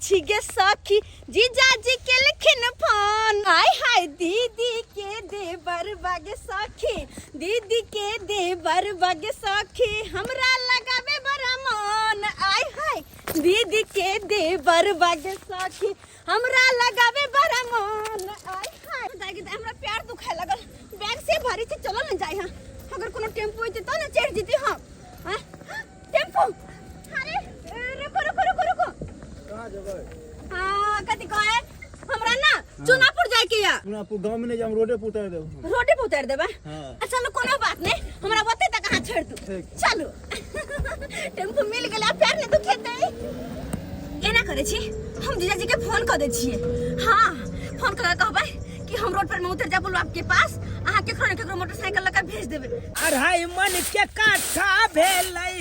छी गे सखी जीजाजी के लिखिन फोन आय हाय दीदी के देवर बागे सखी दीदी के देवर बागे सखी हमरा लगावे बड़ा मन आय हाय दीदी के देवर बागे सखी हमरा लगावे बड़ा मन आय हाय हमरा प्यार दुखाए लगल बैग से भारी से चलो न जाए हां अगर कोनो टेम्पो होते तो न चढ़ जीती हां हां टेम्पो अरे रुको कहां जेबै हां कथि कहे हमरा ना चुनापुर जाए के या चुनापुर गांव में नहीं हम रोडे पे उतार देब रोडे पे उतार देबा हां अच्छा लो कोनो बात नहीं हमरा बते तक कहां छोड़ दू चलो टेम्पो मिल गेला प्यार ने दुखेतै एना करे छी हम जीजाजी के फोन कर दे छिए हां फोन कर कहबै कि हम रोड पर में उतर जाबो आपके पास आहा केकरो मोटरसाइकिल लगा भेज देबे अढ़ाई मन के काठा भेलै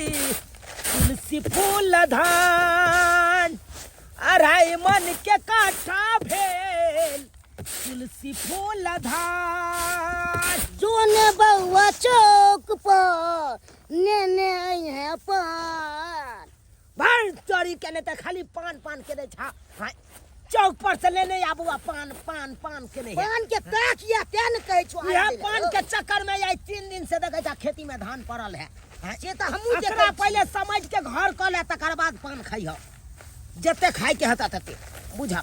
तुलसी फूल धान अढ़ाई मन के काठा भेल तुलसी फूल धान जोन बउआ चौक पर नेने है पान भर चोरी के नहीं खाली पान के दे छा हां चौक पर से लेने आबुआ पान के नहीं पान के ताकिया क्या न कहै छो यह पान के चक्कर में आई 3 दिन से देखै छा खेती में धान पड़ल है से त हमहु एकरा पहले समझ के घर क ले तकर बाद पान खाइह जते खाए के हता तते बुझा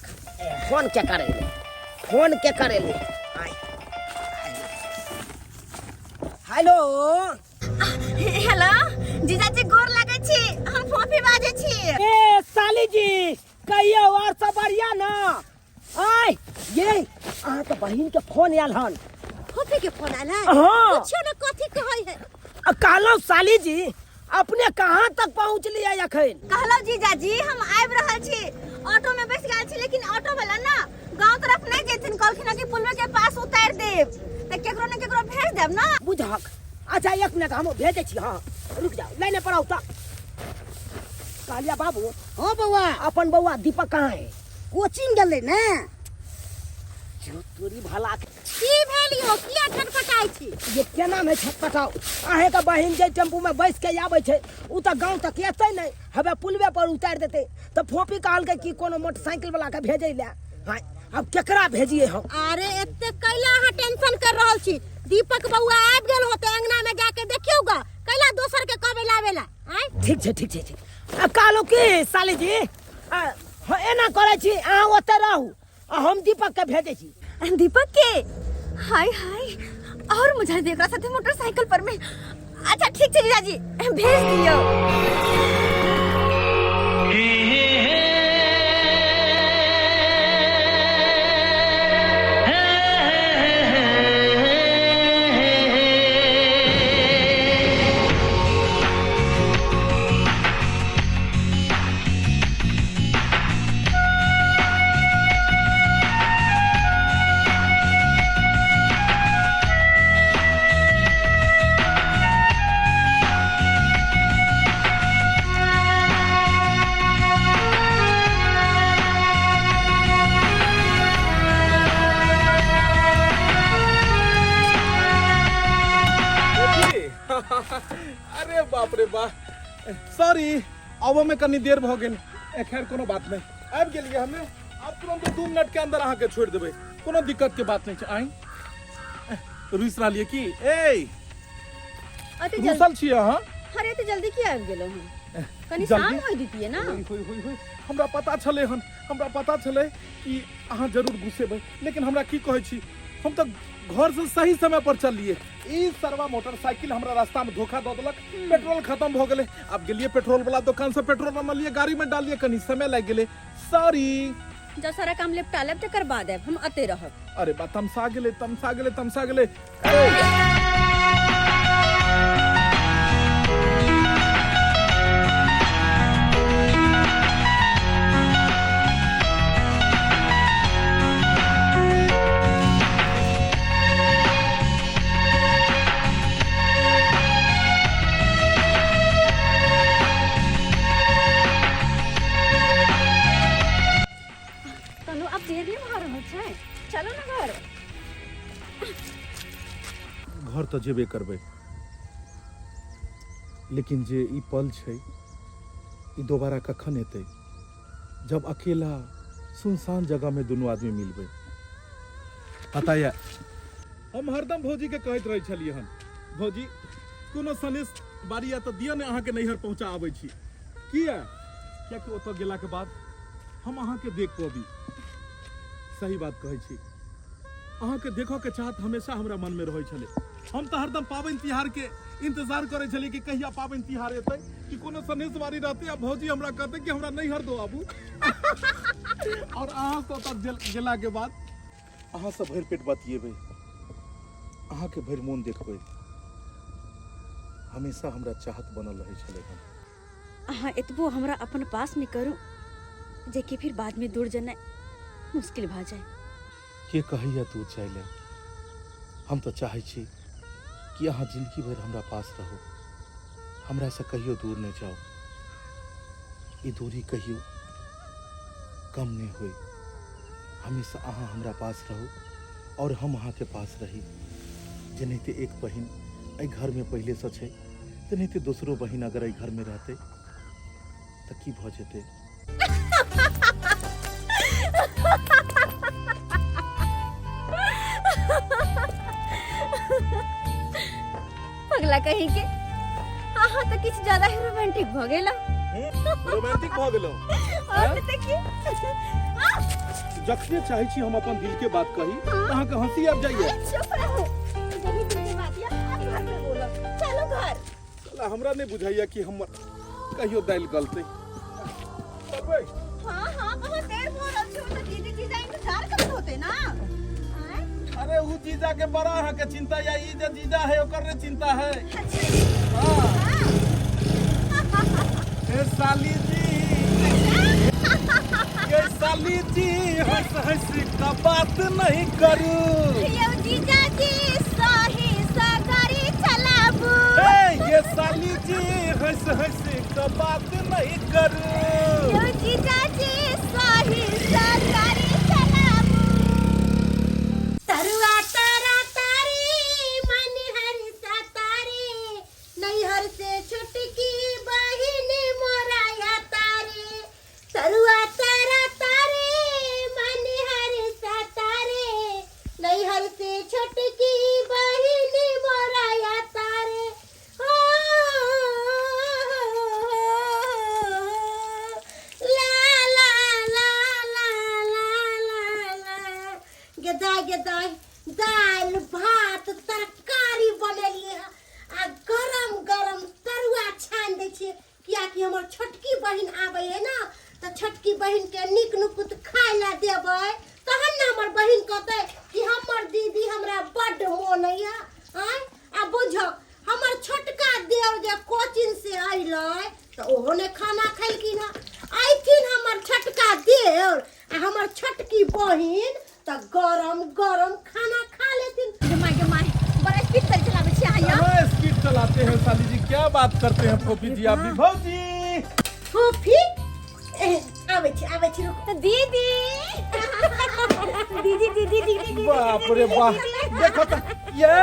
फोन के करे ले हेलो हेलो जीजाजी गोर लागै छी हम फोफी बाजे छी ए साली जी कहियो और सब बढ़िया ना आय ये आ तो बहिन के फोन आयल हन फोफी के फोन आयल है हां पूछियो ना कथि कहै है कहलो साली जी अपने कहां तक पहुंचली है अखन कहलो जीजाजी हम आबि रहल छी ऑटो में बैठ गेल छी लेकिन ऑटो वाला ना गांव तरफ नहीं जेथिन कहलखिन कि पुलवे के पास उतार देब त केकरो ने केकरो भेज देब ना बुझक अच्छा एक मिनट हम भेजे छी हां रुक जाओ लाइन पर आओ त कालिया बाबू हां बउआ अपन बउआ दीपक कहां है कोचिंग गेलै ने जो तोरी भला की भेलियो किया छटपटाई छी ये केना में छटपटाओ आहे का बहिन जे टेम्पू में बैठ के आबै छै उ त गांव तक एतै नै हबे पुलवे पर उतार देते त फोपी कहल के कि कोनो मोटरसाइकिल वाला के भेजै ले हां अब केकरा भेजिए हम अरे एते कैला अहाँ टेंशन कर रहल छी दीपक बउआ आबि गेल होते अंगना में जाके देखियोगा कैला दोसर के कहबे लावेला आय ठीक छै कालो की साली जी एना करे छी अहाँ ओते रहू हम दीपक के भेजे छी दीपक के हाय और मुझे देखरा साथे मोटरसाइकिल पर में अच्छा ठीक छै जीजाजी भेज दियो अरे बाप रे बा सॉरी आबो में कनी देर भ गेल खैर कोनो बात नहीं आबि गेलिए हमें अब तुरंत 2 मिनट के अंदर आके छोड़ देबे कोनो दिक्कत के बात नहीं छै आई रुइस रहलिए की ए अते घुसल छी हां अरे एते जल्दी किया आबि गेलो हम कनी शाम होई दितिए ना होई हमरा पता छले कि अहाँ जरूर घुसेबै लेकिन हमरा की कहै छी हम तो घर से सही समय पर चलिए ई सरवा मोटरसाइकिल हमरा रास्ता में धोखा द देलक पेट्रोल खत्म हो गेले अब गेलिए पेट्रोल वाला दुकान से पेट्रोल बनलिए गाड़ी में डालिए कनी समय लग गेले सॉरी जब सारा काम लेपटा लेब तकर बाद आब हम अते रहब अरे बा तमसा गेले चलो ना घर तो जेबे करबे लेकिन जे ई पल छै ई दोबारा कखन एतै जब अकेला सुनसान जगह में दोनों आदमी मिलबे। पता है हम हरदम भौजी के कहत रहे छलिए हन, भौजी कोनो सनेश बारी या तो दिया ने अहाँ के नैहर पहुंचा आबै छी। किया कि ओतऽ गेला के बाद हम अहाँ के देख पबी। सही बात कहै छी, अहाँ के देखो के चाहत हमेशा हमरा मन में रहै छले। हम तो हरदम पाबनि तिहार के इंतजार करे छलिए कि कहिया पाबनि तिहार एतै, कि कोनो सनेश बारी रहते आ भौजी हमरा कहते कि हमरा नैहर दो आबू। और अहाँ से ओतऽ गेला के बाद अहाँ से भरि पेट बतियेबै, अहाँ के भरि मोन देखबै। हमेशा हमरा चाहत बनल रहे छले हन। अहाँ एतबो हमरा अपन पास में करू जे कि फिर बाद में दूर जेनाइ मुश्किल भा जाए। के कहैया तू चले, हम तो चाहे छी कि अहाँ जिंदगी भर हमरा पास रहो, हमरा से कहियो दूर नहीं जाओ। ये दूरी कहियो कम नहीं हुई। हमेशा अहाँ हमरा पास रहो और हम अहाँ के पास रही। जेनाहिते एक बहिन एहि घर में पहले से छै, तेनाहिते दोसरो बहिन अगर एहि घर में रहते तो की भ जेते। पगला कहीं के अहाँ तो किछ ज्यादा ही रोमांटिक भ गेला। रोमांटिक भ गेलो। और देखिए जखने चाहे छी हम अपन दिल के बात कही अहाँ के हंसी आबि जाइए। चुप रहो, यही दिल की बात है, आप घर में बोलो। चलो घर। साला हमरा नहीं बुझाइया कि हम कहियो दाइल गलते। हाँ बहुत देर हो रहा है, तो दीदी जीजा इंतजार करते होते ना। अरे वो जीजा के बड़ा है के चिंता या ई जे जीजा है ओकर रे चिंता है। अच्छा हां ए साली जी, ये साली जी हंस हंस का बात नहीं करू। ये जीजा जी सही सगारी चलाबू। ये साली जी हंस हंस का बात नहीं करू। ये जीजा जी सही सगारी चलाबू। तरुआ तारा तारी मन हर सतारे, नैहर से छुटकी बहिन मोराया तारे। तरुआ तारा तारे मन हर सतारे, नैहर से छुटकी बहिन मोराया तारे। ला ला ला ला ला ला। गदाई गदाई दाल भात तरकारी बनेलिए आ गरम गरम तरुआ छान दै छिए, कियाकि हमर छोटकी बहिन आबै है ना, तो छोटकी बहिन के नीक नुकुत खाय ला देबै, तहन ना हमर बहिन कहतै कि हमर दीदी हमरा बड्ड मोनैया। आ बुझो हमर छोटका देवर जे कोचिंग से अइलै तो ओहो ने खाना खैलखिन है। आइथिन हमर छोटका देवर आ हमर छोटकी बहिन तो गरम गरम खाना खा लेथिन। माय बड़ा स्पीड से चलावे छी अहाँ। हाँ स्पीड चलाते हैं साली जी, क्या बात करते हैं फोफी जी आप भी। भौजी फोफी आवे छी रुक। दीदी दीदी दीदी दीदी। बाप रे बाप, देखो तो ये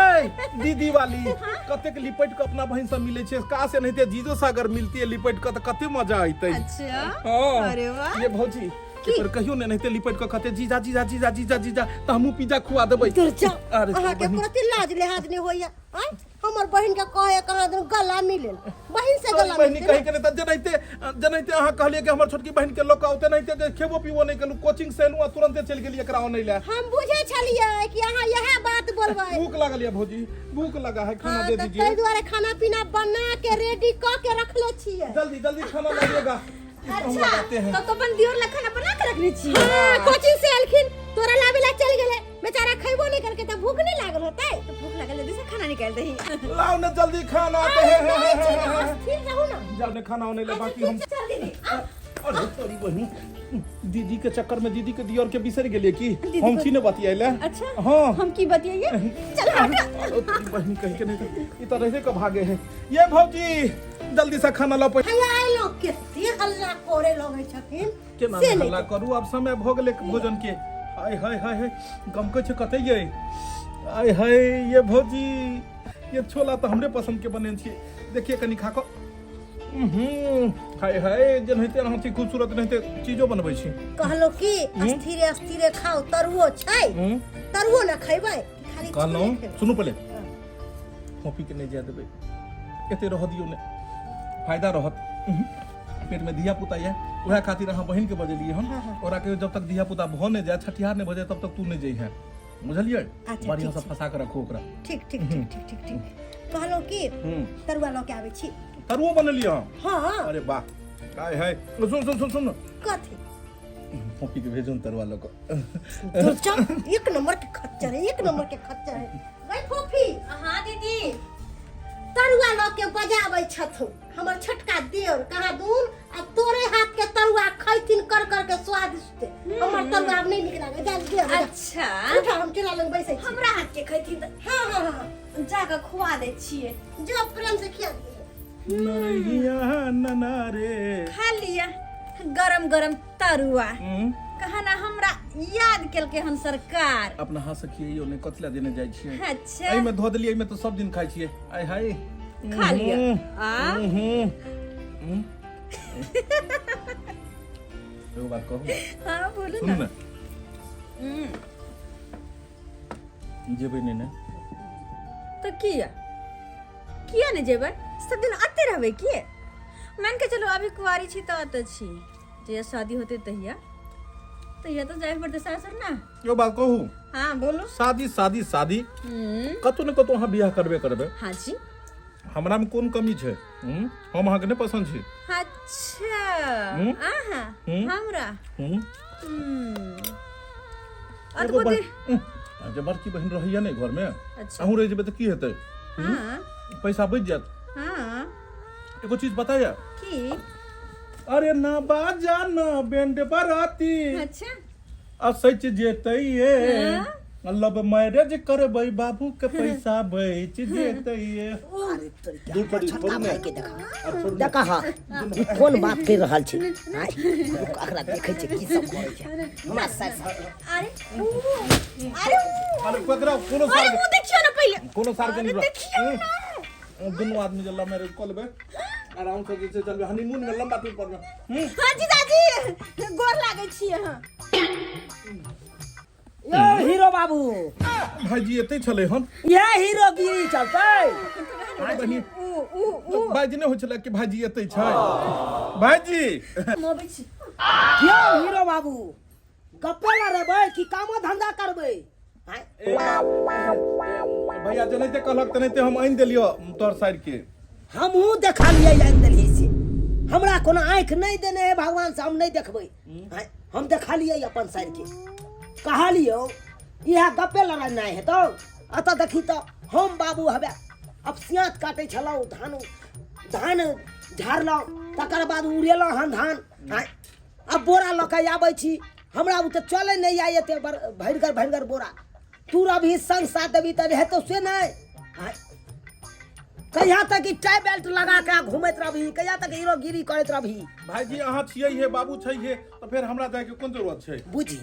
दीदी वाली कते के लिपट के अपना बहन से मिले छे। का से नहीं थे जीजो सागर मिलती है लिपट के तो कते मजा आइते। अच्छा हाँ अरे वाह। ये भौजी पर कहियो ने नहीं थे लिपट के कहते जीजा जीजा जीजा जीजा जीजा तो हमू पिज्जा खुआ देबै। अरे अहाँ के प्रति लाज लिहाज नहीं होइया। आय हमर बहिन के कहे कहां दन गला मिले, बहिन से गला बहिनी कहि के त जनैते अहाँ कहलिए कि हमर छोटकी बहिन के लोक आउते नहीं थे खेबो पीबो नहीं केलु, कोचिंग से एलु तुरंते चल गेलिए एकरा ओनै ले। हम बुझे छलिए कि अहाँ यह बात बोलबै। भूख लागल है भौजी, भूख लगा है, खाना दे दीजिए। तै दुआरे खाना पीना बना के रेडी क के रखले छिए। जल्दी जल्दी खाना लाइएगा। अच्छा तो अपन दियोर ला खाना बना के रखने छी। हां कोचिंग से अलखिन तोरा लावेला चल गेले, बेचारा खइबो नहीं करके त भूख नहीं लागल होतै। तो भूख लगल जल्दी से खाना निकाल दही। लाओ ना जल्दी खाना आते हैं। फिर रहू ना जाओ ने खाना होने ले बाकी हम। चल दीदी। अरे तोरी बहनी दीदी के चक्कर में दीदी के दियोर के बिसर गेलिए की हम छी ने बतियाइले। अच्छा हां हम की बतियाइए। चल हट। तोरी बहनी कहि के नहीं ई त रहे के भागे है। ये भौजी जल्दी से खाना ला पे। हल्ला लोग के हल्ला करे लगे छथिन। केना हल्ला करू, अब समय भ गेले भोजन के। हाय हाय हाय हाय गम के छ कते ये। हाय हाय ये भौजी ये छोला तो हमरे पसंद के बने छी। देखिए कनी खा को हाय हाय जनहिते अहाँती खूबसूरत नहिते चीजो बनबै छी कहलो कि अस्थिरे अस्थिरे खाओ तरुओ छै तरुओ ना खैबै खाली कहलहुँ छोले खेबै। सुनू पहिले फोफी के नहीं जाय देबै एते रह दियौ ने फायदा रहत पेट में धिया पुता ये उहे खातिर अहाँ बहिन के बजेलिए हम ओरा के जब तक धिया पुता भ नहीं जाए छठियार नहीं भजे तब तक तू नहीं जइहे बुझलिए अच्छा, बढ़िया ठीक से फंसा के रखो ओकरा ठीक ठीक ठीक ठीक ठीक ठीक कहलो कि तरुआ लऽ के आबै छी तरुओ बनलिए हम हाँ अरे वाह काय है सुन सुन सुन सुन कथी फोफी के भेजून तरुआ लग तो चल एक नंबर के खच्चर है एक नंबर के खच्चर है भाई फोफी हाँ दीदी तरुआ लऽ के बजाबै छथु हमर छोटका देवर कहा दून आ तोरे हाथ के तरुआ खैथिन कर कर के स्वादिष्ट हमर तरुआ अब नहीं निक लागे जा दे अच्छा उठा हम चला लग बैसे छी हमरा हाथ के खैती त हां हां हां जाके खुआ दे छिए जो प्रेम से खिया दिए नैया नना रे खा लिया गरम गरम तरुआ कहा ना हमरा याद केलके हन सरकार अपना हाथ से खियैयो ने कतला देने जाइ छियै अच्छा एहि में धो देलियै एहि में तो सब दिन खाइ छियै आय हाय खा लिया आ एगो बात कहू हाँ बोलो सुन ना ने जेबै नहीं ने तो किया नहीं जेबै सब दिन आते रहबै किए मान के चलो अभी कुंवारी छी तो आते छी जे शादी होते तहिया तो जाए पड़ते सासुर ना एगो बात कहू हाँ बोलो शादी शादी शादी कतौ न कतौ अहाँ बियाह करबे हाँ जी हमरा में कोन कमी छै हम अहाँ के नहीं पसंद छी अच्छा आहा हमरा एगो जब बड़की बहन रहैया नहीं घर में अच्छा अहूँ रह जेबै तो की हेतै हाँ पैसा बच जात हाँ एगो चीज बताया की अरे ना बाजा ना बैंड बराती अच्छा असच जेतै ये लब मैरिज करबै बाबू के पैसा बच जेतै ये छोटका भाई के देखा हाँ ई कोन बात कर रहल छी अकरा देखै छै की सब करै छै हमरा साथ अरे पकड़ा कोनो साल अरे वो देखियो ना पहले कोनो साल के नहीं देखियो ना दोनों आदमी जब लव मैरिज कर लेबै आराम से जैसे चलबे हनीमून में लंबा टूर पर में हाँ जी दादी गोर लागै छियै हाँ यो हीरो बाबू भाईजी एते छले हन ये हीरोगिरी चलतै बहिनी भाईजी ने होइ छले कि भाईजी एते छै भाईजी मोबै छी यो हीरो बाबू गप्पे ला रहबै कि कामो धंधा करबै भैया जनेते कहलक तनेते हम आइन देलियो तोर साइड के हमहू देखा लियै आइन देली से हमरा कोनो आंख नहीं देने है भगवान से हम नहीं देखबै हम देखा लियै अपन साइड के कहलियो यह गप्पे लड़ाई नहीं है तो अत देखी तो हम बाबू हवे अब सियात काटे छलौ धान झाड़लौ तकर बाद उड़ेलौ हन धान अब बोरा लऽ के आबै छी हमरा उ त चले नहीं आए एते भरिगर बोरा तू अभी संग साथ देवी त हेतौ से नहीं कहिया तक ई टाई बेल्ट लगा के घूमत रहबी कहिया तक हीरोगिरी करत रहबी भाईजी अहाँ छियै हे बाबू छै हे तो फिर हमरा जाय के कोन जरूरत छै बुझी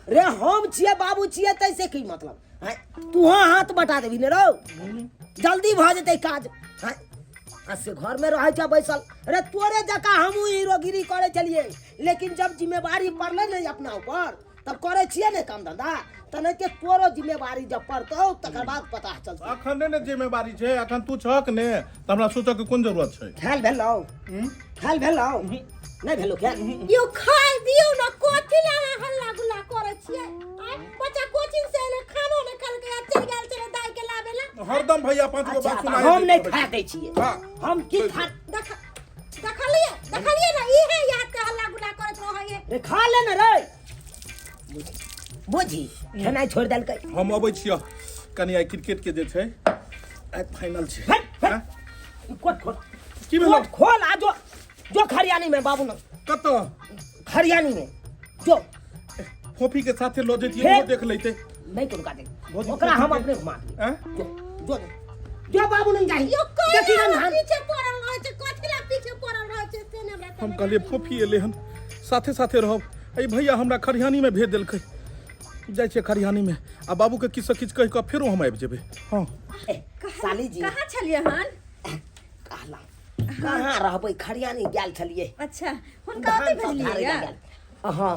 रे हम छियै बाबू छियै तैसे की मतलब तू हाथ बटा देबी ने रो जल्दी भ जेतै काज से घर में रह जा बैसल रे तोरे जका हमहू हीरोगिरी करे चलिए लेकिन जब जिम्मेवारी पड़ले नहीं अपना ऊपर तब करे छियै ने काम धंधा तने के तोरो जिम्मेवारी जब पड़तौ तकर बाद पता चलतौ अखन ने जिम्मेवारी छै अखन तू छक ने त हमरा सोचऽ के कोन जरूरत छै खेल भेलौ नहीं भेलो क्या यो खाई दियो ना कोथि ला हल्ला गुल्ला करे छियै बच्चा कोचिंग से एले खानो ने खा के चल गेल चले दाई के लावेला हरदम भैया पांच गो बात सुनाई हम नहीं खा दै छियै हम की खा देखलिए ना ई है याद के हल्ला गुल्ला करत रहै रे खा ले ना रे बुझी खेनाइ छोड़ देलकै हम अबै छियै कनी आई क्रिकेट के जे छै आई फाइनल छै खोल की भेलो खोल आ जो खरियानी में बाबू न कत खरियानी में जो फोफी के साथे लो जेतिए वो देख लेते नहीं तो रुका दे ओकरा हम अपने घुमा दे जो बाबू नहीं जाई यो देखी ना धान पीछे पड़ल रहै छै कोथि ला पीछे पड़ल रहै छै से ने हमरा हम कहलिए फोफी एले हन साथे साथे रहब आई भैया हमरा खरियानी में भेज देलकै जाय छै खरियानी में आ बाबू के किछ किछ कह के फेरो हम आबि जेबै हां साली जी कहाँ छलिए हन कहला कहाँ रहबै खरियानी गेल छलिए अच्छा हुनका ओते भेजलिए या हां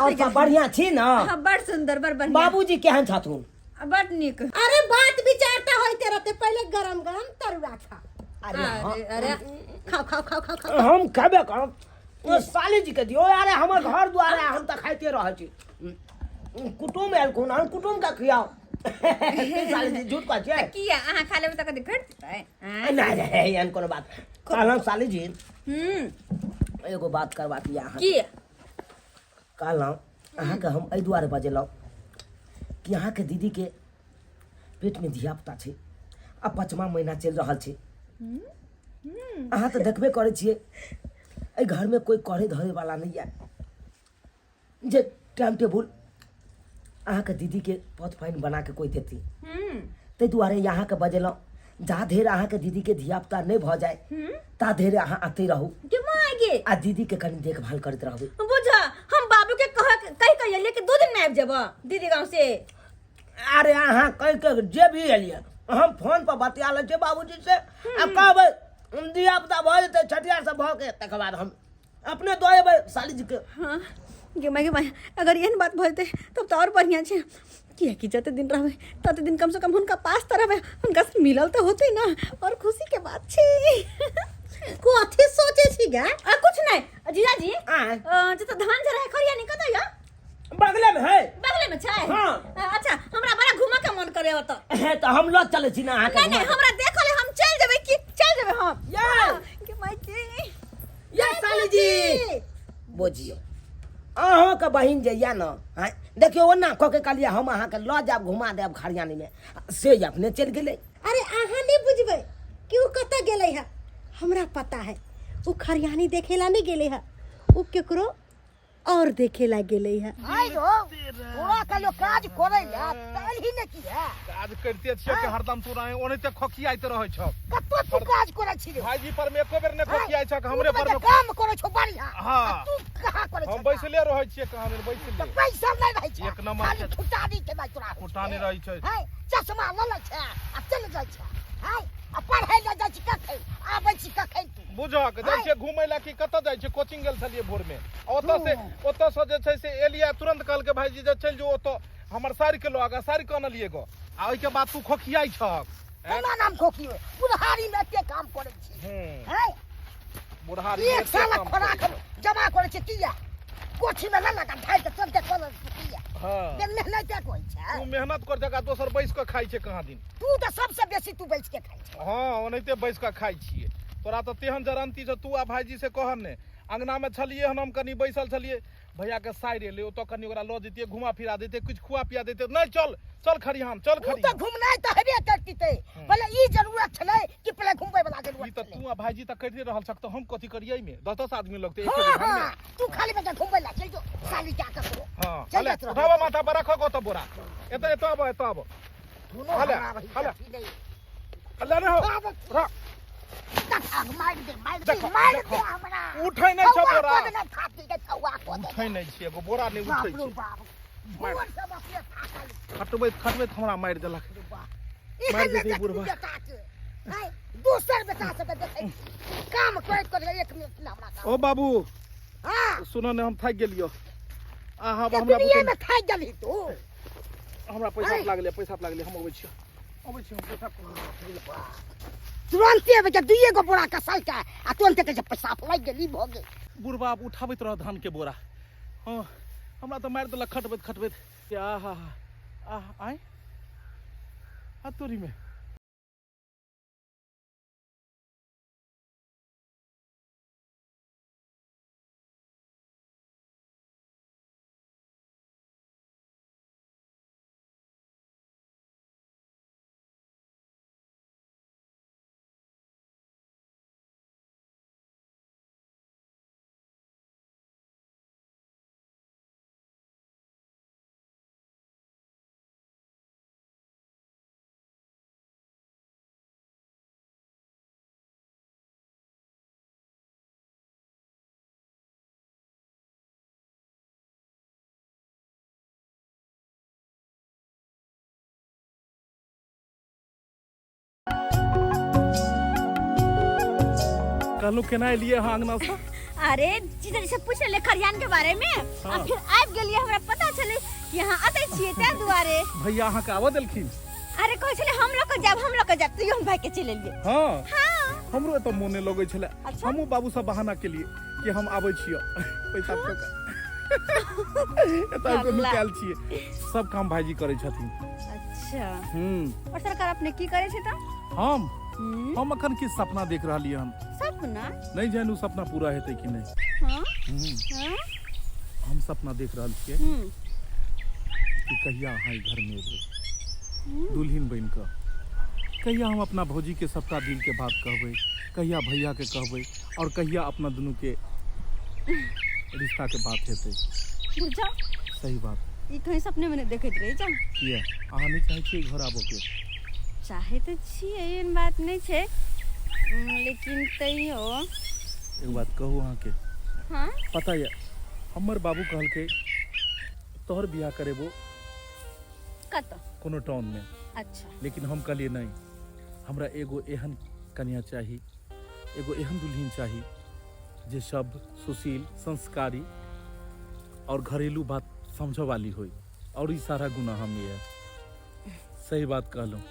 और सब बढ़िया छी न हां बड़ सुंदर बड़ बढ़िया बाबूजी केहन छथुन बड़ नीक अरे बात विचारता होते रहते पहले गरम गरम तरुआ खा अरे अरे खाओ खाओ खाओ खाओ खाओ हम खाबे करब साली जी के दियो अरे हमर घर द्वार हम त खाइते रह छी कुटुम आयल कोन हम कुटुम का खियाओ साली जी झूठ कहै छै किया अहाँ खा लेबै त कथि घट जेतै नहीं नहीं एहन कोनो बात कहलहुँ साली जी एगो बात करबाक ये अहाँ की कहलहुँ अहाँके हम एहि दुआरे बजेलहुँ कि अहाँके दीदी के पेट में धियापुता छै आ 5वां महीना चलि रहल छै अहाँ तऽ देखबे करै छियै एहि घर में कोई करे धरे वाला नहीं है जे टाइम टेबुल अहाँके दीदी के पथ पानि बना के कोई देती ताहि दुआरे यहाँ के बजेलहुँ जा धरि अहाँके दीदी के धियापुता नहीं भऽ जाए ता धरि अहाँ आते रहू के मागे आ दीदी के कनि देखभाल करते रहबै बुझा हम बाबू के कहि एलिए कि 2 दिन में आबि जेबो दीदी गांव से अरे अहाँ कह के जे भी एलिए हम फोन पर बतिया ले बाबूजी से आ कहबै धियापुता भऽ जेतै छठियार से भऽ के तकर बाद हम अपने दऽ एबै साली जी के हाँ गे माय अगर एहन बात भऽ जेतै तब तऽ और बढ़िया छै किया कि जते दिन रहबै तते दिन कम से कम हुनका पास तऽ रहबै हुनका से मिलल तऽ होतै ना और खुशी के बात छै कथी सोचे छी गा कुछ नहीं जीजाजी जत धान जरा है खरिया निकल या बगले में है बगले में छै हाँ। अच्छा हमरा बड़ा घूमे के मन करे होत है तो हम लऽ चले छी ना अहाँ के नहीं हमरा देखले हम चल जेबै कि चल जेबै हम ये गे माय के ये साली जी बोझियो अहाँ के बहिन जे या न देखियो ओना कऽ के कहलिए हम अहाँ के लऽ जाब घुमा देब खरियानी में से अपने चल गेलै अरे अहाँ नहीं बुझबै कि वो कतऽ गेलै है हमरा पता है वो खरियानी देखेला नहीं गेलै है वो केकरो और देखेला गेलै है आइरो पूरा का लोग काज करे ला तल ही ने की है काज करते छियै कि हरदम तू रहे ओने ते खोखियाइत रहै छ कतो तू काज करे छी रे भाईजी पर में एको बेर ने खोखियाइ छ हमरे पर में काम करे छो बढ़िया हाँ। तू कहां करे छ हम बैसले रहै छियै कहां में बैसले पैसा नहीं रहै छ एक नंबर खाली छुटानी के नहीं तोरा फुटाने रहै छै है चश्मा ल ले छ आ चल जाय छ है आ पढ़ै ल जाय छी कखै आबै छी कखै तू बुझक जाइ छै घुमै ला कि कतऽ जाइ छै कोचिंग गेल छलिए भोर में ओतऽ से जे छै से एलिया तुरंत कहल के भाईजी जे चल जो ओतऽ हमर साड़ी के लगा साड़ी के आनलिए गो आ ओइ के बाद तू खोखियाइ छक केना नाम खोखियो बुढ़ारी में के काम करे छी है बुढ़ारी एक साल खोराक जमा करे छी किया कोठी में ना लगा ढाई के चलते कोन किया हां बे मेहनत के कोइ छ तू मेहनत कर जगह दोसर बैस के खाइ छै कहाँ दिन तू तो सबसे बेसी तू बैठ के खाइ छ हां ओनैते बैस के खाइ छिए तोरा तो तेहन जरंती से तू आ भाईजी से कहन ने अंगना में छलिए हम कनी बैसल छलिए भैया के साइड एले ओतो कनी ओकरा ल देतिए घुमा फिरा देते कुछ खुआ पिया देते नहीं चल चल खरिहान चल तू तो खरिहान घूमनाइ तो हेबे करती थे पहले ई जरूरत छले कि पहले घूमबे वाला ई जरूरत त छले तू आ भाईजी त करिते रहल छक तो हम कथि करियै में 10 आदमी लगते एक हाँ, एक घर में हाँ, तू खाली में घूमबे ला चल जो साली जा के करो हां चल चले जात रहो। उठावा माथा पर रखो गो त बोरा एत आबो दोनों हले, हमारा भाई हले। साथी नहीं। अल्लाह ने हो बाबा। रख तक मार दे देखो, मार देखो। दे हमरा उठै नहीं छ बोरा कौआ को देना खाती के कौआ को दे उठै नहीं छिए एगो बोरा नहीं बाप उठै रे छी बाप भुवन सब अपने थाकल खटबैत हमरा मारि देलक बाप मार इहे देती ले बुढ़वा। बेटा के नहीं दूसर बेटा से देखे काम करत कर 1 मिनट ना हमरा काम ओ बाबू हां सुनो ने हम थाक गेलियो आहा ये हमरा दुनिया में थाक गेली तू हमरा पैसा लागले हम अबै छी हम पैसा तुरंते बजे दुइए गो बोरा का साल का आ तुरंते के पैसा लग गेली भोगे बुढ़बा उठाबैत रह धान के बोरा हाँ हमरा तो मारि देलक खटबैत आहा आय आ तोरी में कहलू केना एलिए हाँ अंगना से? अरे जीजा जी से पूछ ले खरियान के बारे में हाँ। आ फिर आबि गेलिए हमरा पता चले कि यहाँ आते छिए ते दुआरे। भैया अहाँ के आवा देलखिन? अरे कहै छले हम लोग के जाब तो हम भाई के चले लिए। हाँ हाँ हमरो एतो मोने लगै छले। अच्छा। हमहू बाबू से बहाना के लिए कि हम आबै छियो पैसा ठोका। एतो को निकाल छिए सब काम भाईजी करै छथिन। अच्छा हम्म और सरकार अपने की करे छे त? हम अखन की सपना देख रहलिए हम। सपना? नहीं जानू सपना पूरा हेतै कि नहीं। हां हम्म, हां हम सपना देख रहल छिए कि कहिया अहाँ ई घर में एबै दुल्हन बन कऽ। कहिया हम अपना भौजी के सबटा दिल के बात कहबै, कहिया भैया के कहबै और कहिया अपना दुनू के रिश्ता के बात हेतै। बुझा सही बात। ई कहीं सपने में नहीं देखैत रही जा। किया अहाँ नहीं चाहै छियै घर आबो के? चाहे तो छिए एहन बात नहीं छे लेकिन तैयो एक बात कहू अहाँ के हाँ पता है हमर बाबू कहलकै तोहर बियाह करेबो कत? कोनो टाउन में। अच्छा लेकिन हम कहलिए नहीं, हमरा एगो एहन कन्या चाही, एगो एहन दुल्हन चाही जे सब सुशील संस्कारी और घरेलू बात समझ वाली होई और ई सारा गुना हम ये। सही बात कहलूँ।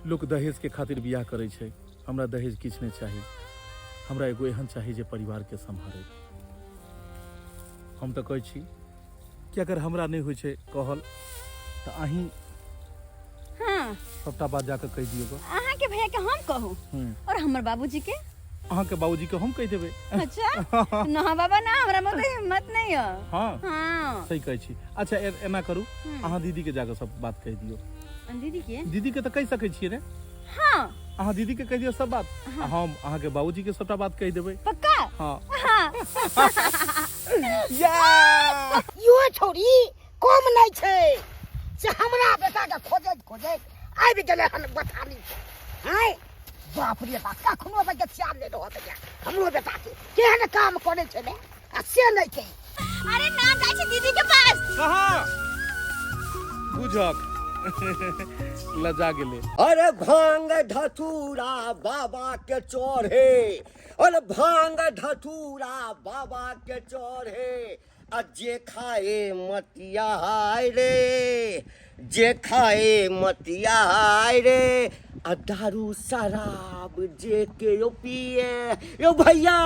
लोग दहेज के खातिर बियाह करे छै, हमरा दहेज किछ नहीं चाही। हमरा एगो एहन चाही जे परिवार के संभाले। हम तो कहै छी कि अगर हमरा नहीं होइ छै कहल तो अहीं हाँ सबटा बात जाकर कह दियो गो। अहाँ के भैया के हम कहूँ और हमर बाबूजी के? अहाँ के बाबूजी के हम कह देबे। अच्छा ना बाबा ना हमरा में तो हिम्मत नहीं है। हाँ हाँ सही कहै छी। अच्छा एना करू अहाँ दीदी के जाकर सब बात कह दियो। दीदी के? दीदी के तो कह सकै छियै रे। हाँ अहाँ दीदी के कह दियो सब बात। हम अहाँ के बाबूजी के सबटा बात कह देबे। पक्का? हाँ हाँ यो छोरी कम नहीं छे से हमरा बेटा के खोजत आबि गेले हन बतानी। हाय बाप रे बाप कखनो बगे चाल ले रहत के हमरो बेटा के केहन काम करे छले आ से नहीं के। अरे ना जाय छी दीदी के पास। कहाँ बुझक लजा गेले। अरे भांग धतूरा बाबा के चढ़े, अरे भांग धतूरा बाबा के चढ़े, आ जे खाए मतिया हाय रे, जे खाए मतिया हाय रे, आ दारू शराब जे के यो पिए यो भैया,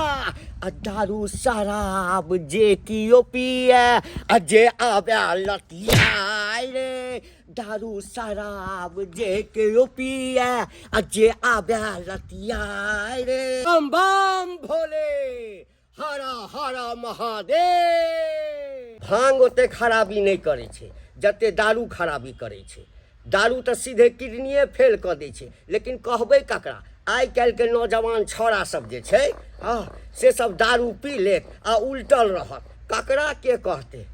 आ दारू शराब जे की यो पिए, आ जे आवे लतिया हाय रे, दारू शराब जे के यो पिए, आ जे आवे लतिया रे। बम बम भोले हरा हरा महादेव। भांग ओते खराबी नहीं करे छे जते दारू खराबी करे छे। दारू तो सीधे किडनीए फेल कर दै छे, लेकिन कहबै ककरा? आइ काल्हि के नौजवान छौड़ा सब जे छै से सब दारू पी ले आ उल्टल रहत, ककरा के कहते?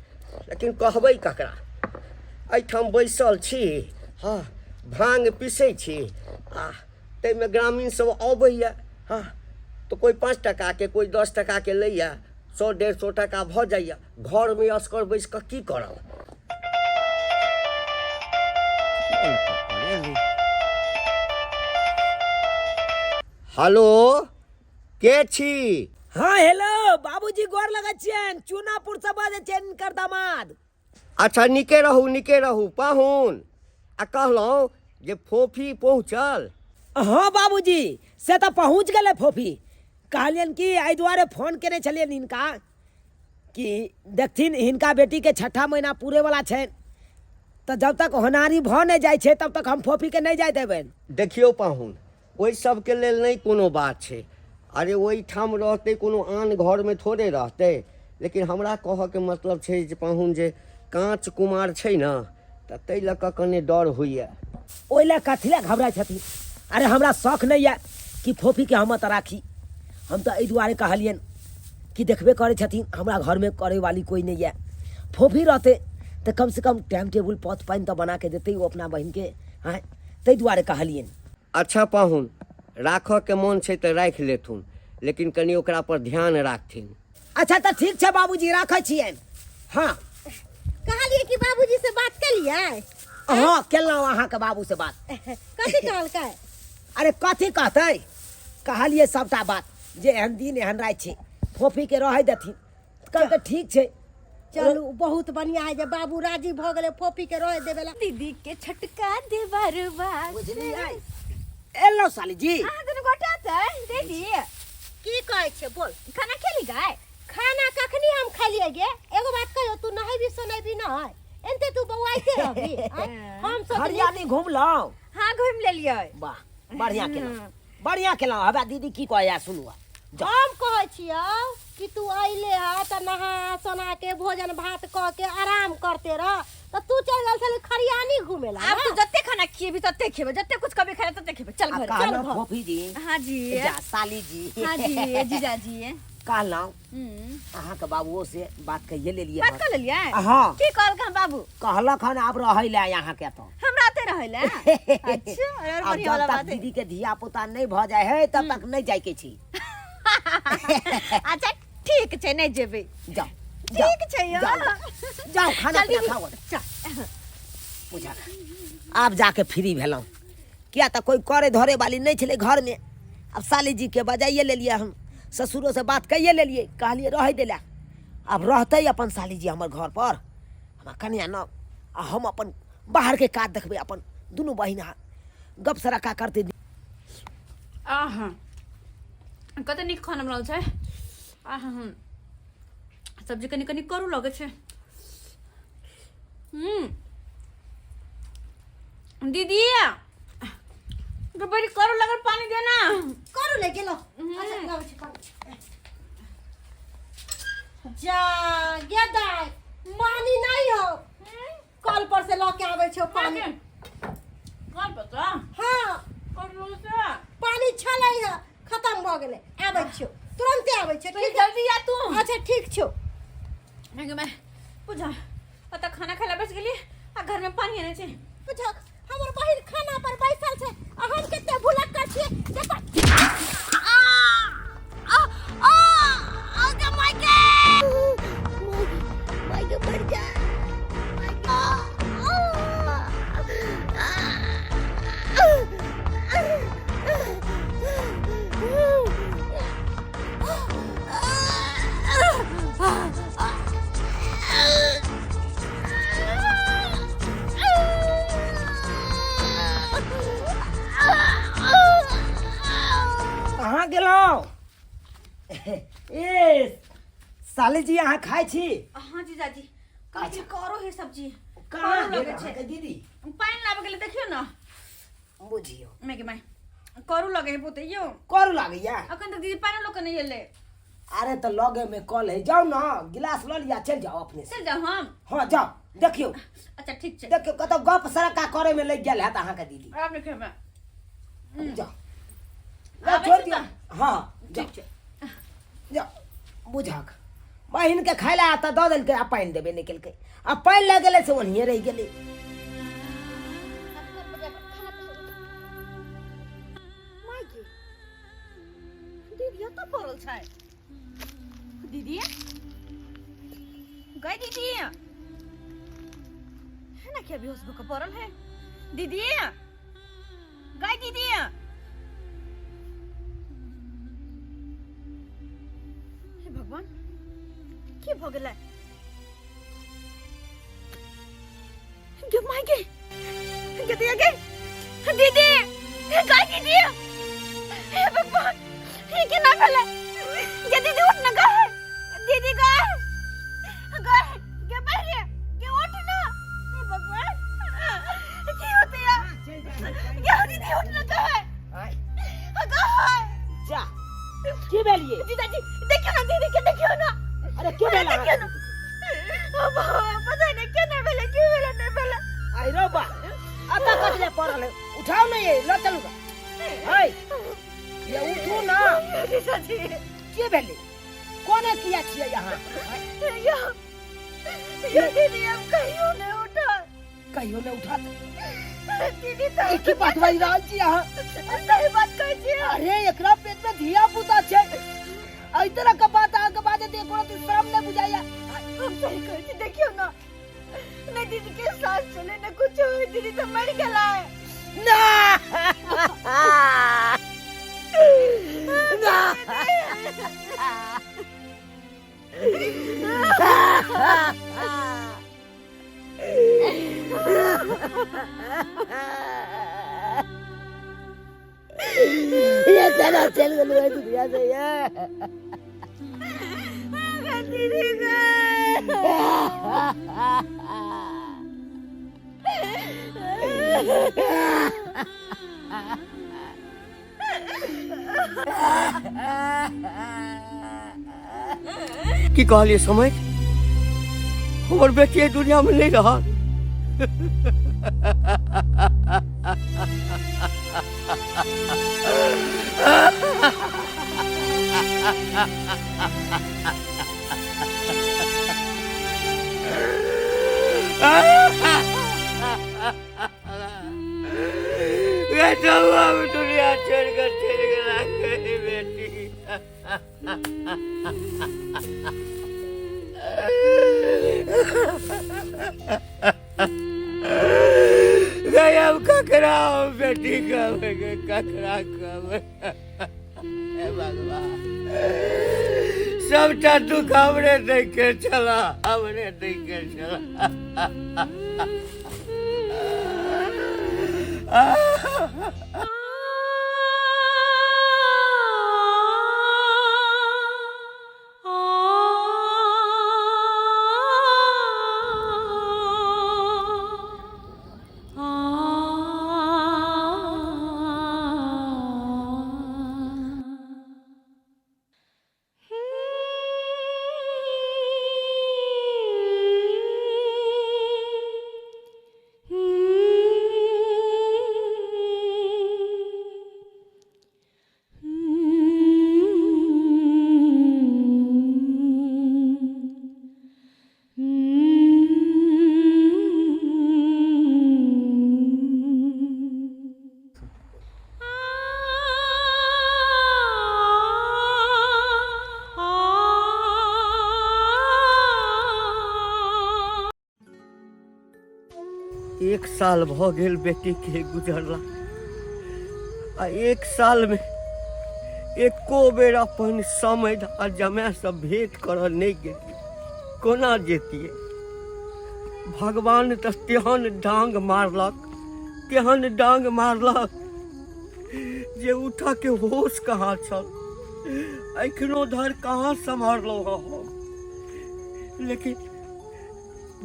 लेकिन कहबै ककरा? एहिठाम बैसल छी भांग पीसै छी आ ताहिमे ग्रामीण सब अबैया तो कोई 5 टका के कोई 10 टका के लैया, 100-150 टका भऽ जाइया। घर में असकर बैस कऽ की करब? हेलो के छी? हाँ हेलो बाबूजी गोर लगे छियन, चूनापुर से बाजे छियन कर दामाद। अच्छा निके रहू पाहुन। आ कहलहुँ जे फोफी पहुँचल? हाँ बाबूजी से तो पहुँच गए फोफी। कहलियन कि एहि दुआरे फोन केने छलियन हिनका कि देखथिन हिनका बेटी के 6ठा महीना पूरे वाला छै, तो जब तक होनारी भ नहीं जाय छे तब तक हम फोफी के नहीं जाय देबेन। देखियो पाहुन, ओहि सबके लेल नहीं कोनो बात छै। अरे ओहिठाम रहते कोनो आन घर में थोड़े रहते। लेकिन हमरा कह के मतलब छै जे पाहुन जे कांच कुमार छै न, त तै ल क कने डर होइया। ओइ ला कथी ला घबराय छथिन? अरे हमरा शौक नहीं है कि फोफी के हम त राखी। हम तो एहि दुआरे कहलियन कि देखबे करे छथिन हमरा घर में करे वाली कोई नहीं है। फोफी रहते तो कम से कम टाइम टेबल पथ पानी तो बना के देते वो अपना बहन के। हाँ तै दुआरे कहलियन। अच्छा पाहुन, राख के मन छै त राख लेथुन, लेकिन कनी ओकरा पर ध्यान राखथिन। अच्छा तो ठीक है बाबूजी राखे छियन। हाँ कहलिए कि बाबूजी से बात कर लिया? हाँ केलहुँ अहाँ के बाबू से बात। कथी कहलकै? अरे कथी कहते कहलिए सबटा बात जे एहन दिन एहन रात छै फोफी के रह देथिन कहलकै ठीक छै चलू बहुत बढ़िया है जे बाबू राजी भ गेले फोफी के रह देबेला दीदी के छटका देवरवा बुझलियै एलो साली जी अहाँ दुनू गोटा छै दीदी की कहै छै बोल खाना खेली गए खाना कखनी हम खालिए गे एगो बात कहियो तू नहेबी सोनेबी न है एनते तू बौआइते रहबी हम सोचली हरियाली घुमलौं हाँ घूम लेलियै वाह बढ़िया केलौं हबे दीदी की कहै सुनुआ हम कहै छियौ कि तू अइले है त नहा सोना के भोजन भात क के आराम करते रह त तू चल गेल छली खरियानी घुमेला आप तो जत्ते खाना खिएबी तत्ते खेबे जत्ते कुछ कभी खाए तत्ते खेबे चल घर चल घर फोफी जी हाँ जी जा साली जी हाँ जी जीजा जी कहलौं अहाँ के बाबुओ से बात कहिए लेलिए बात कर लेलिए हां की कहल का बाबू कहलक हन आप रहै ले यहाँ के तो हमरा ते रहै ले अच्छा और अब बढ़िया वाला जब तक बात है दीदी के धिया पुता नहीं भ जाए है तब तक नहीं जाय के छी अच्छा ठीक छै नहीं जेबे जाओ ठीक छै यो जाओ खाना चल पीना दीदी, खाओ चल बुझा आप जाके फ्री भेलौं किया त कोई करे धरे वाली नहीं छले घर में अब साली जी के बजाइए ले लिए हम ससुरो से बात कइए ले लिए कहलिए रह देला अब रहते अपन साली जी हमर घर पर हम कन्या न आ हम अपन बाहर के काज देखबे अपन दोनों बहिन गप सराका करते आहा कते नीक खाना बनल छै आहा सब्जी कनी कनी करू लगे छै दीदी तो बड़ी करू लगल पानी देना करू ले गेलो अच्छा लाउ छी पानी जा गेदाय पानी नहीं हो कल पर से लेके आवे छो पानी कौन पता हां करू से पानी छलै है खत्म भ गेले आबै छो तुरंते आबै छो ठीक जल्दी आ तू अच्छा ठीक छो मैं पूजा पता खाना खाला बच गेली आ घर में पानी आने छै पूछा हमर बहिन खाना पर बैसल छै आ हम कते भुलक्का छियै देखा कहाँ गेलौं ए साली जी यहाँ खाए छी हाँ जीजा जी काची करो है सब्जी कहाँ करू लगे गेल छै अहाँके दीदी पानी लाबे गेले देखियो ना बुझियो मैं के मैं करू लगे है पुतैयो करू लागैया अखन तक दीदी पानी लोक नहीं एले अरे तो लगे में कल है जाओ ना गिलास ल लिया चल जाओ अपने से चल जाओ हम हाँ जाओ देखियो अच्छा ठीक छै देखियो कतो गप सरका करे में लग गेल है अहाँ के दीदी आप लिखे में जाओ आबै छोड़ छै दिया तऽ? हाँ ठीक छै जाओ बुझाक बहिन के खाइला आता दऽ देलकै आ पानि देबे निकल के आ पानि लग गेलै से ओनहिए रहि गेलै दीदी तो पड़ल छै दीदी गई दीदी है ना क्या बेहोश होकर पड़ल है दीदी गई दीदी हे भगवान की भ गेलै गे माय गे दिया गे दीदी गई दीदी हे भगवान ये केना भेलै गे दीदी उठ न गए दीदी गए गे बाहर गे उठ न हे भगवान की होते या गे दीदी उठ न गए गए जा की भेलिए दीदा जी देखियो ना दीदी के देखियो ना अरे की भेला देखियो ना अब पता नहीं केना भेलै की भेलै नहीं भेलै आई रो बा आता कतले पड़ल है उठाओ ना ये लो चलू हाय ये उठो ना दीदा जी की भेलै कोने किया छियै यहाँ ये दीदी हम कहियो नहीं उठा कहियो ने उठा दीदी तो एक ही बात बाजी रहल छी यहाँ सही बात कहै छी अरे एकरा पेट में धिया पुता छै एहि तरह के बात आगे बाजे दे कोनो दिन शर्म नहीं बुझाया हम सही कहै छी देखियो ना नहीं दीदी के सांस चले ना कुछ हो दीदी तो मर गेला ना ये तेरा चल गेलो है दुनिया से ये दीदी का की कहलिए समझ हमर बेटी एहि दुनिया में नहीं रहा दुनिया छोड़कर चल गया मेरी बेटी गया ककरा बेटी कब ककरा कब भगवान सबटा दुख हमरे देख के चला हमरे देख के चला एक साल भ गेल बेटी के गुजरला आ एक साल में एको बेर अपन समझ आ जमाय से भेंट कर नहीं गेली कोना जेतिए भगवान तो तेहन डांग मारलक जे उठा के होश कहाँ छल अखनो धर कहाँ संभाललो हम लेकिन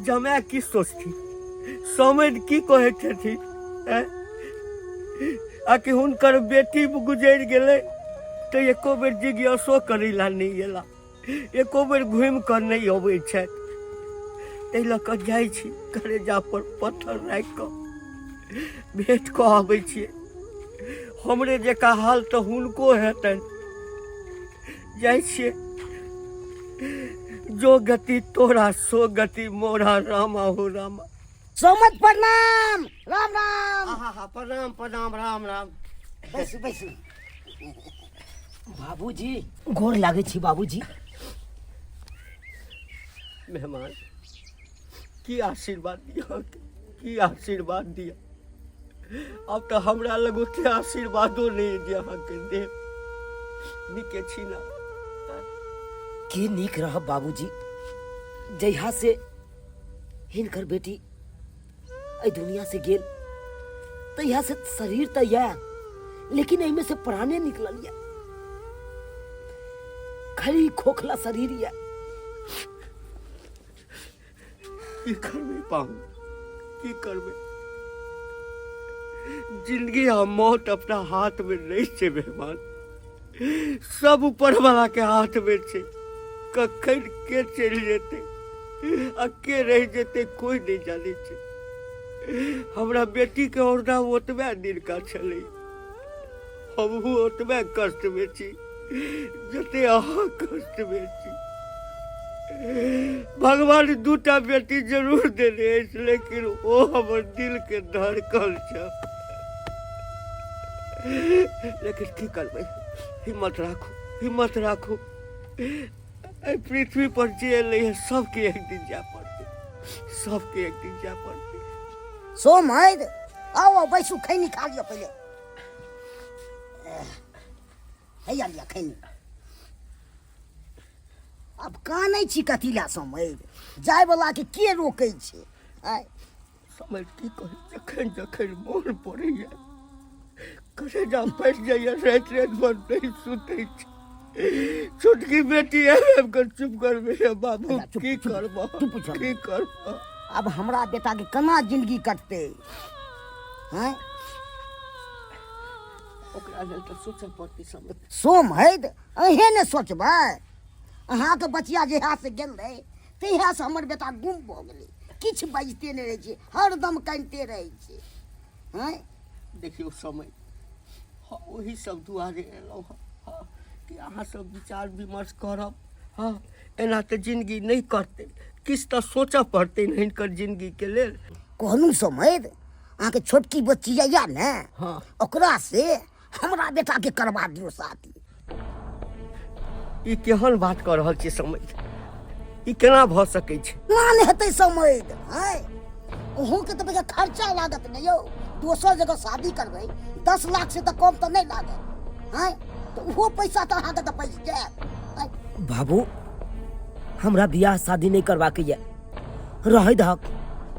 जमाय की सोचती समझ की कहे थी आकि हुनकर बेटी गुजर गेले तो एको बेर जिज्ञासो करै ला नहीं गेला एको बेर घूम कर नहीं अबै छथि ताहि लऽ कऽ जाइ छी करेजा पर पत्थर राखि कऽ भेंट कऽ आबै छियै हमरे जकाँ हाल तो हुनको हेतनि जाइ छियै जो गति तोरा सो गति मोरा रामा हो रामा सोमत प्रणाम राम राम प्रणाम प्रणाम राम राम बैसू बैसू बाबूजी गोर लागै छी बाबूजी मेहमान की आशीर्वाद दिया अब तो हमरा लग ओते आशीर्वादो नहीं जे अहाँके देव नीके छी ना की नीक रहब बाबूजी जहिया से हिनकर बेटी ए दुनिया से गेल तहिया से शरीर तो यह लेकिन एहिमे से प्राणे निकलल या खाली खोखला शरीर या की करबे पाहु की करबे जिंदगी आ मौत अपना हाथ में नहीं छे मेहमान सब ऊपर वाला के हाथ में छे कखन के चल जेते आ के रह जेते कोई नहीं जाने छे हमरा बेटी के ओरना ओतबे दिन का छले हमहू ओतबे कष्ट में छी जते अहाँ कष्ट में छी भगवान दूटा बेटी जरूर देने अछि लेकिन ओ हमर दिल के धड़कन छ लेकिन की करबै हिम्मत राखू एहि पृथ्वी पर जे एलै सबके एक दिन जाय पड़तै सोमैद आओ बैसू खैनी खा लियो पहले हैया लिया खैनी अब कानै छी कथी ला सोमैद जाय वाला के रोकै छै आय समय की कही जखन मोन पड़ैया करेजा फट जाइए रात रात भर नहीं सुते छोटकी बेटी है हमको चुप कर मेरे बाबू चुप, की चुप, करबो चुप, चुप। की करबो अब हमरा बेटा के केना जिंदगी कटते हैं? ओकरा लेल तो सोचल पड़ती समय सोम है अहे ने सोचबै। अहाँ के बचिया जे हाथ से गेल रहे तहिया से हमर बेटा गुम भ गेलै, किछ बजते नहीं रहे छै, हरदम कानिते रहे छै। हैं देखियो समय हाँ वही सब दुआरे एलहुँ हाँ कि अहाँ सब विचार विमर्श करब हाँ एना तो जिंदगी नहीं करते किछ तो सोचऽ पड़ते न हिनकर जिंदगी के लेल। कहलू समय अहाँ के छोटकी बच्ची या ने हाँ ओकरा से हमरा बेटा के करवा दियो शादी। ई केहन बात कर रहल छी समय ई केना भ सकै छै? मान हेतै समय हैं ओहू के तो खर्चा लागत नहीं यौ, दोसर जगह शादी करबै 10 लाख से तो कम तो नहीं लागत हैं, तो वो पैसा तो अहाँ के तो पैस जाए। बाबू हमरा बियाह शादी नहीं करवा के ये रह दहक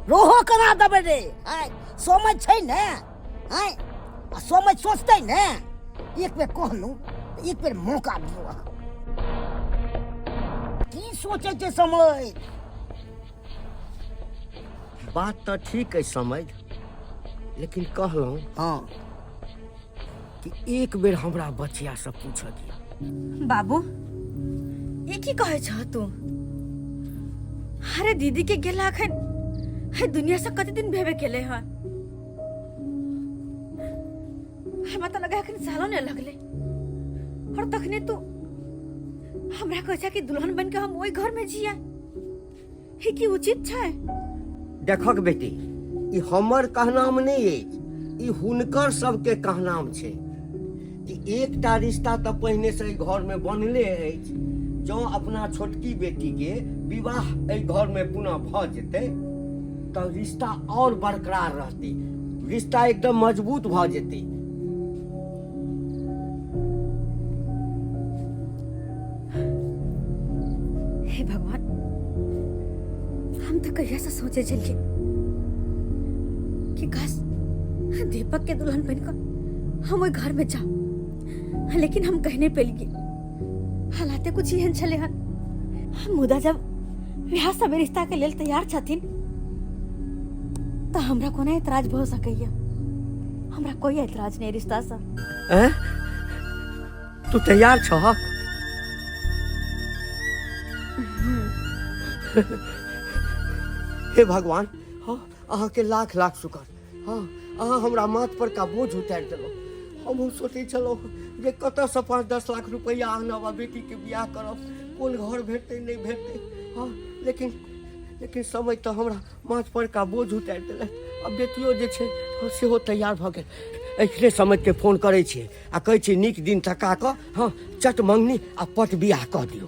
रोहो करा देबै रे हैं, समय छै ने हैं आ समय सोचतै ने एक बेर कहलू एक बेर मौका दियो अहाँ। की सोचे छै समय? बात तो ठीक है समझ लेकिन कहलहुँ हाँ कि एक बेर हमरा बचिया से पूछ दिया। बाबू ये की कहे छ तू? अरे दीदी के गेला अखन है दुनिया से कते दिन भेबे केले है, हमरा तो लगा अखन सालों ने लगले और तखने तू हमरा कहे कि दुल्हन बन के हम ओई घर में जिया, हे की उचित छै? देखक बेटी ई हमर कहनाम नहीं है, ई हुनकर सबके कहनाम छै कि एकटा रिश्ता तो पहिने से घर में बनले अछि। जो अपना छोटकी बेटी के विवाह एहि घर में पुनः भ जेतै तो रिश्ता और बरकरार रहतै, रिश्ता एकदम मजबूत भ जेतै। हे भगवान हम तो कहिया से सोचे चलिए कि काश दीपक के दुल्हन बनकर हम ओई घर में जाओ, लेकिन हम कहने पे लिए हालाते कुछ एहन छले हन। मुदा जब ब्याह सब रिश्ता के लेल तैयार छथिन तो हमरा कोना एतराज भ सकैया? हमरा कोई एतराज नहीं रिश्ता से। तू तैयार छ? हे भगवान हाँ अहाँ के लाख लाख शुक्र हाँ अहाँ हमरा माथ पर का बोझ उतार दिलहुँ। हम सोचे छलहुँ जे कतऽ से 5-10 लाख रुपया आनब आ बेटी के बियाह करब, कोन घर भेटतै नहीं भेटतै हाँ लेकिन समय तो हमरा माथ पर का बोझ उतार दिलक। अब बेटियो जे छै सेहो तैयार भऽ गेल, एखने समय के फोन करै छियै आ कहै छियै नीक दिन तका कऽ हाँ चट मंगनी आ पट बियाह कऽ दियौ।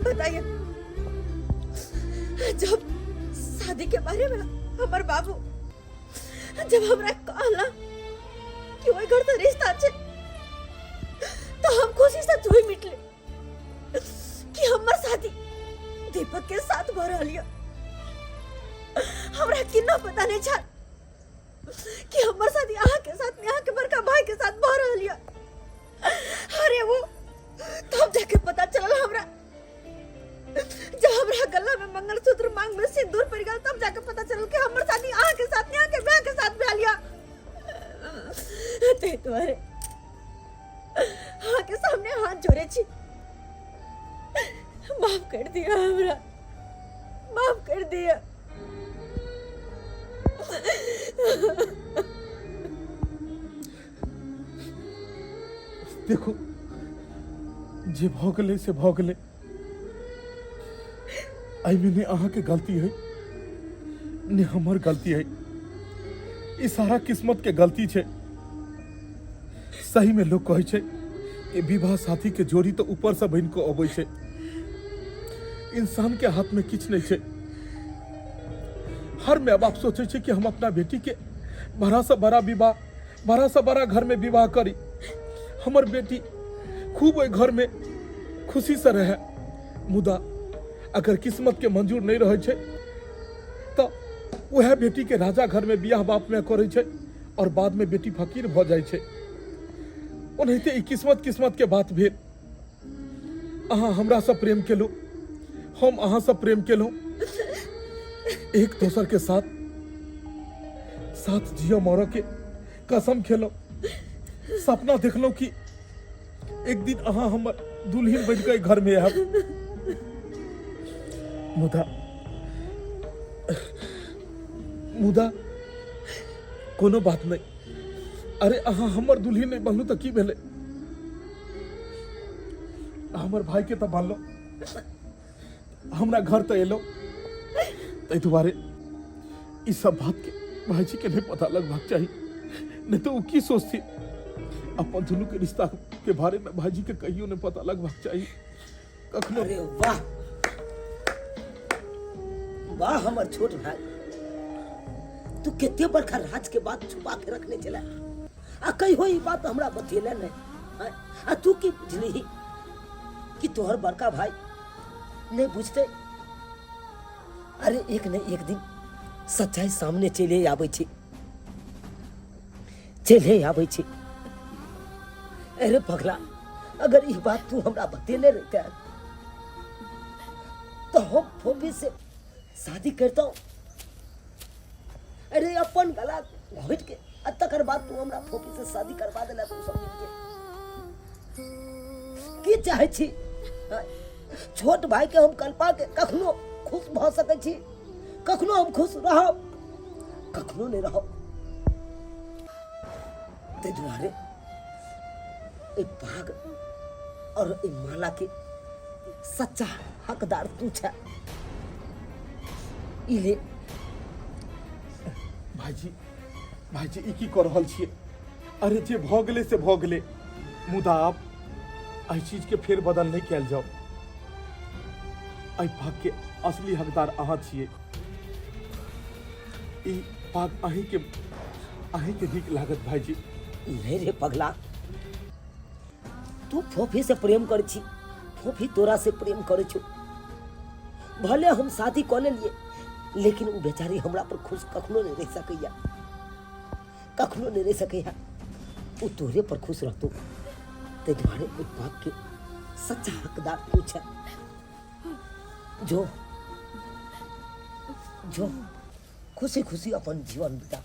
बताइए, जब शादी के बारे में हमार बाबू जब हमरा कहला कि वही घर से रिश्ता छे, तो हम खुशी से झूम मिटले कि हमर शादी दीपक के साथ भ रहल है। हमरा किन्ना पता नहीं छल कि हमर शादी अहाँ के साथ नहीं, अहाँ के बड़का भाई के साथ भ रहल है। अरे वो तब जाके पता चलल हमरा, जब हमरा गला में मंगलसूत्र मांग में सिंदूर पड़ गया, तब जाके पता चलल कि हमर शादी अहाँ के साथ नहीं, अहाँ के ब्याह के साथ भेल है। ते तुम्हारे अहाँ के सामने हाथ जोड़े छी, माफ कर दिया हमरा, माफ कर दिया। देखो जे भ गेले से भ गेले, आई में ने अहाँ के गलती है ने हमर गलती है, ई सारा किस्मत के गलती छे। सही में लोग कहे छे कि विवाह साथी के जोड़ी तो ऊपर से बन को अबै छे, इंसान के हाथ में किछ नहीं छे। हर माँ बाप सोचे छे कि हम अपना बेटी के बड़ा से बड़ा विवाह, बड़ा से बड़ा घर में विवाह करी, हमर बेटी खूब ओइ घर में खुशी से रहे। मुदा अगर किस्मत के मंजूर नहीं रहे छे तो वह बेटी के राजा घर में बियाह बाप में करे छे और बाद में बेटी फकीर भ जाय छे। ओनाहिते ई किस्मत के बात भेल। अहाँ हमरा से प्रेम केलु, हम अहाँ से प्रेम केलु, एक दोसर के साथ जियो मरो के कसम खेलो, सपना देखलो कि एक दिन अहाँ हमर दुल्हन बन के घर में आब। मुदा कोनो बात नहीं। अरे अहाँ हमर दुल्हन नहीं बनलू तो की भेले, हमर भाई के तो बनलो, हमरा घर तो एलो। तै दुआरे ई सब बात के भाईजी के नहीं पता लगबाक चाहिए, नहीं तो वो की सोचती। अपन दुनू के रिश्ता के बारे में भाईजी के कहियो नहीं पता लगबाक चाहिए कखनो। अरे वाह वाह हमर छोट भाई, तू केते बड़का राज के बात छुपा के रखने चला। आ कहियो ई बात हमरा बतेले नहीं। आ तू की बुझली कि तोहर बड़का भाई नहीं बुझते। अरे एक न एक दिन सच्चाई सामने चले आबै छै, चले आबै छै। अरे पगला, अगर ई बात तू हमरा बतेले रहते तो हम फोबी से शादी करता हूँ। अरे अपन गला घोट के तकर बाद तू हमरा फोबी से शादी करवा देला। तू सब की चाहे छी? छोट भाई के हम कल्पा के कखनो खुश भ सकै छी, कखनो हम खुश रहब, कखनो नहीं रहब। ते दुआरे ए भाग और ए माला के सच्चा हकदार तू छे। इले भाईजी ई की कर रहल छियै? अरे जे भ गेले से भ गेले, मुदा आब एहि चीज के फेर बदल नहीं कैल जाओ। एहि भाग के असली हकदार अहाँ छियै। ई भाग अहीं के नीक लागत भाईजी। नहीं रे पगला, तू फोफी से प्रेम कर छी, फोफी तोरा से प्रेम करे छो। भले हम शादी कर लिए, लेकिन वो बेचारी हमरा पर खुश कखनो नहीं रह सकैया, कखनो नहीं रह सकैया। वो तोरे पर खुश रहतो, ते दुआरे उस बात के सच्चा हकदार तू छे। जो खुशी खुशी अपन जीवन बिता।